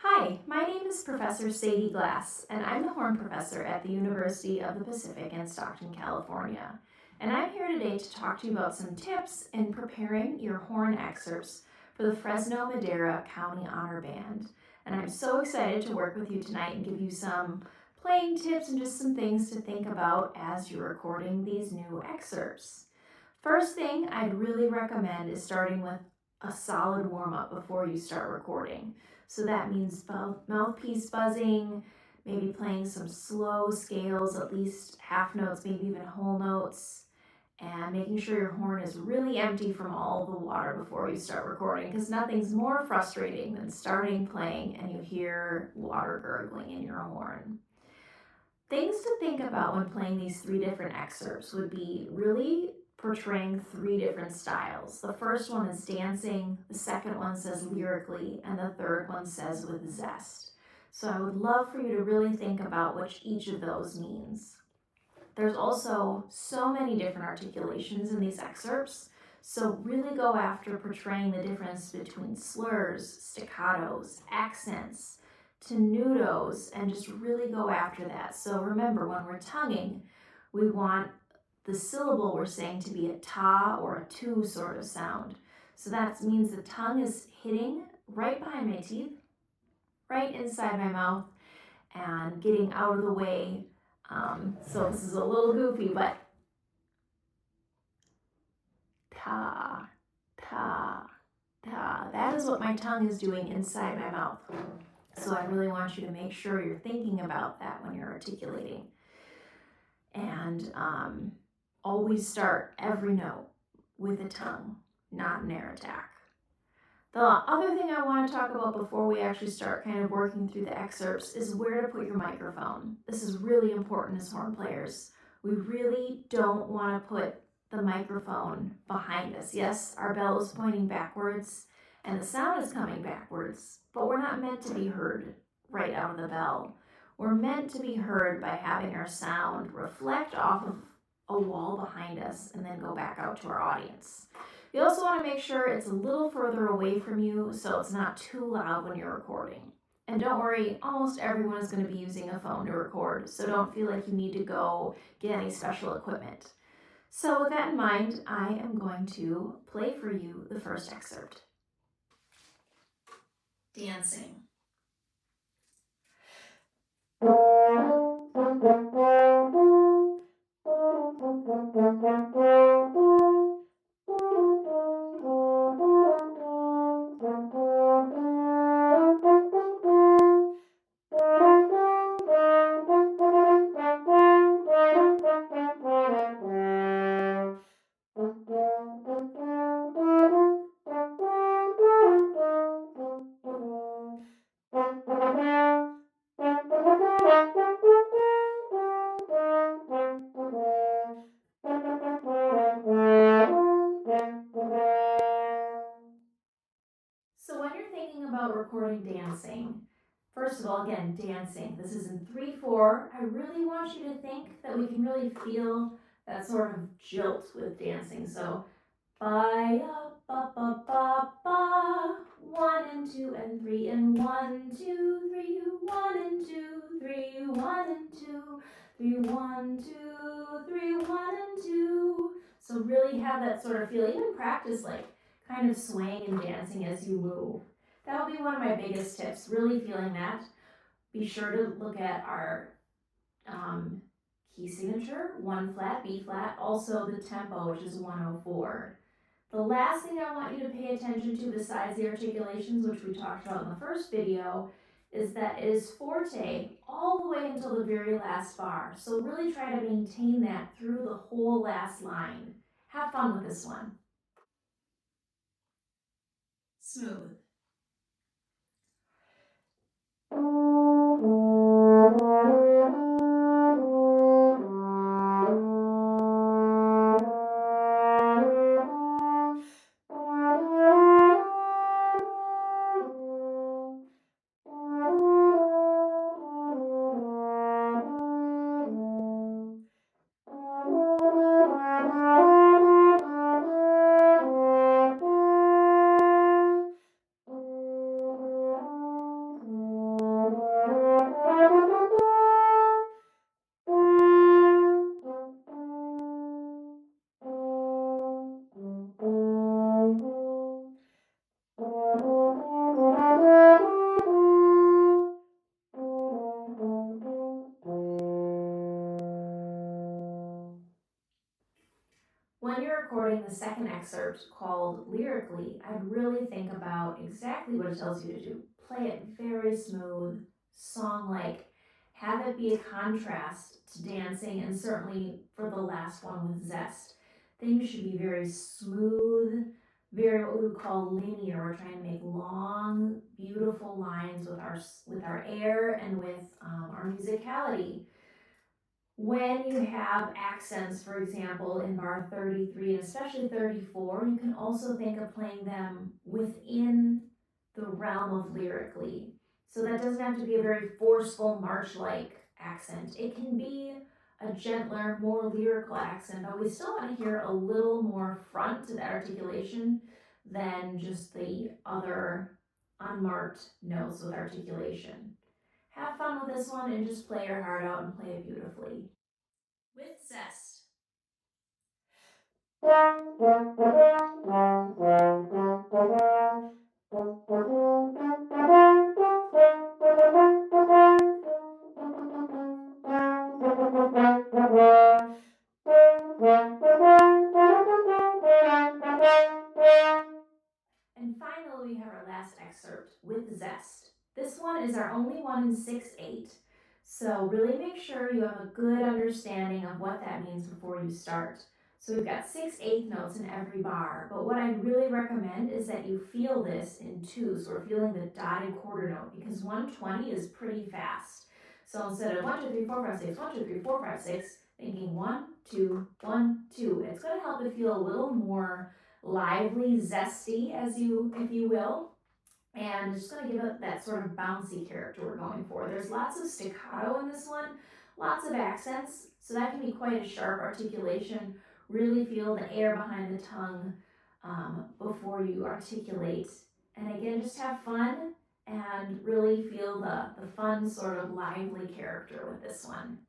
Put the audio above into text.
Hi, my name is Professor Sadie Glass, and I'm the horn professor at the University of the Pacific in Stockton, California. And I'm here today to talk to you about some tips in preparing your horn excerpts for the Fresno-Madera County Honor Band. And I'm so excited to work with you tonight and give you some playing tips and just some things to think about as you're recording these new excerpts. First thing I'd really recommend is starting with a solid warm-up before you start recording. So that means mouthpiece buzzing, maybe playing some slow scales, at least half notes, maybe even whole notes, and making sure your horn is really empty from all the water before you start recording, because nothing's more frustrating than starting playing and you hear water gurgling in your horn. Things to think about when playing these 3 different excerpts would be really portraying 3 different styles. The first one is dancing, the second one says lyrically, and the third one says with zest. So I would love for you to really think about what each of those means. There's also so many different articulations in these excerpts, so really go after portraying the difference between slurs, staccatos, accents, tenutos, and just really go after that. So remember, when we're tonguing, we want the syllable we're saying to be a ta or a tu sort of sound. So that means the tongue is hitting right behind my teeth, right inside my mouth, and getting out of the way. So this is a little goofy, but ta, ta, ta. That is what my tongue is doing inside my mouth. So I really want you to make sure you're thinking about that when you're articulating. And always start every note with the tongue, not an air attack. The other thing I want to talk about before we actually start kind of working through the excerpts is where to put your microphone. This is really important as horn players. We really don't want to put the microphone behind us. Yes, our bell is pointing backwards and the sound is coming backwards, but we're not meant to be heard right out of the bell. We're meant to be heard by having our sound reflect off of a wall behind us and then go back out to our audience. You also want to make sure it's a little further away from you so it's not too loud when you're recording. And don't worry, almost everyone is going to be using a phone to record, so don't feel like you need to go get any special equipment. So with that in mind, I am going to play for you the first excerpt. Dancing. So when you're thinking about recording dancing, first of all, again, dancing. This is in 3/4. I really want you to think that we can really feel that sort of jolt with dancing. So, ba ba ba ba ba. 1 and 2 and 3 and 1, 2, 3. 1 and 2, 3. 1 and 2, 3. 1, 2, 3. 1 and 2. So really have that sort of feel. Even practice like kind of swaying and dancing as you move. That will be one of my biggest tips, really feeling that. Be sure to look at our key signature, 1 flat, B flat, also the tempo, which is 104. The last thing I want you to pay attention to besides the articulations, which we talked about in the first video, is that it is forte all the way until the very last bar. So really try to maintain that through the whole last line. Have fun with this one. Smooth. When you're recording the second excerpt called Lyrically, I'd really think about exactly what it tells you to do. Play it very smooth, song-like, have it be a contrast to dancing, and certainly for the last one with zest. Things should be very smooth, very what we would call linear. We're trying to make long, beautiful lines with our air and with our musicality. When you have accents, for example, in bar 33 and especially 34, you can also think of playing them within the realm of lyrically. So that doesn't have to be a very forceful march-like accent. It can be a gentler, more lyrical accent, but we still want to hear a little more front to the articulation than just the other unmarked notes with articulation. Have fun with this one and just play your heart out and play it beautifully. With zest. And finally, we have our last excerpt with zest. This one is our only one in 6/8. So really make sure you have a good understanding of what that means before you start. So we've got 6/8 notes in every bar, but what I really recommend is that you feel this in twos, or feeling the dotted quarter note, because 120 is pretty fast. So instead of 1, 2, 3, 4, 5, 6, 1, 2, 3, 4, 5, 6, thinking 1, 2, 1, 2. It's going to help it feel a little more lively, zesty, if you will. And it's going to give it that sort of bouncy character we're going for. There's lots of staccato in this one, lots of accents, so that can be quite a sharp articulation. Really feel the air behind the tongue before you articulate. And again, just have fun and really feel the fun, sort of lively character with this one.